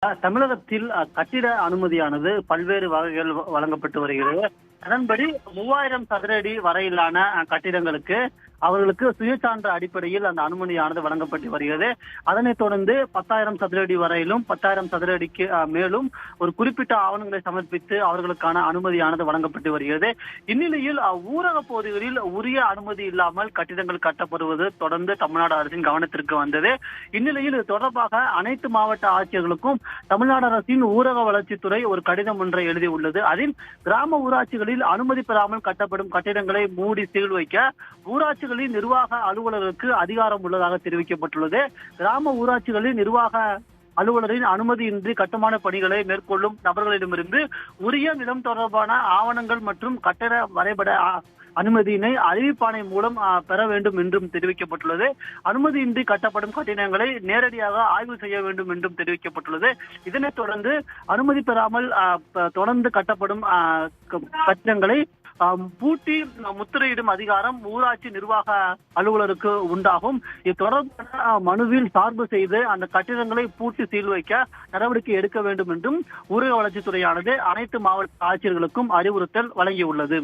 தமிழகத்தில் கட்டிட அனுமதியானது பல்வேறு வகைகள் வழங்கப்பட்டு வருகிறது. அதன்படி 3000 சதுர அடி வரையிலான கட்டிடங்களுக்கு அவர்களுக்கு சுயசான்று அடிப்படையில் அந்த அனுமதியானது வழங்கப்பட்டு வருகிறது. அதனைத் தொடர்ந்து 10,000 சதுர அடி வரையிலும் 10,000 சதுர அடிக்கு மேலும் ஒரு குறிப்பிட்ட ஆவணங்களை சமர்ப்பித்து அவர்களுக்கான அனுமதியானது வழங்கப்பட்டு வருகிறது. இந்நிலையில் ஊரக பகுதிகளில் உரிய அனுமதி இல்லாமல் கட்டிடங்கள் கட்டப்படுவது தொடர்ந்து தமிழ்நாடு அரசின் கவனத்திற்கு வந்தது. இந்நிலையில் இது தொடர்பாக அனைத்து மாவட்ட ஆட்சியர்களுக்கும் தமிழ்நாடு அரசின் ஊரக வளர்ச்சித்துறை ஒரு கடிதம் ஒன்றை எழுதியுள்ளது. அதில் கிராம ஊராட்சிகளில் அனுமதி பெறாமல் கட்டப்படும் கட்டிடங்களை மூடி சீல் வைக்க ஊராட்சிகளின் நிர்வாக அலுவலருக்கு அதிகாரம் உள்ளதாக தெரிவிக்கப்பட்டுள்ளது. கிராம ஊராட்சிகளின் நிர்வாக அலுவலரின் அனுமதியின்றி கட்டுமான பணிகளை மேற்கொள்ளும் நபர்களிடமிருந்து உரிய நிலம் தொடர்பான ஆவணங்கள் மற்றும் கட்டட வரைபட அனுமதியினை அறிவிப்பாணை மூலம் பெற வேண்டும் என்றும் தெரிவிக்கப்பட்டுள்ளது. அனுமதியின்றி கட்டப்படும் கட்டிடங்களை நேரடியாக ஆய்வு செய்ய வேண்டும் என்றும் தெரிவிக்கப்பட்டுள்ளது. இதனைத் தொடர்ந்து அனுமதி பெறாமல் தொடர்ந்து கட்டப்படும் கட்டிடங்களை பூட்டி முத்திரையிடும் அதிகாரம் ஊராட்சி நிர்வாக அலுவலருக்கு உண்டாகும். இது தொடர்பான மனுவில் சார்பு செய்து அந்த கட்டிடங்களை பூட்டி சீல் வைக்க நடவடிக்கை எடுக்க வேண்டும் என்றும் ஊரக வளர்ச்சித்துறையானது அனைத்து மாவட்ட ஆட்சியர்களுக்கும் அறிவுறுத்தல் வழங்கியுள்ளது.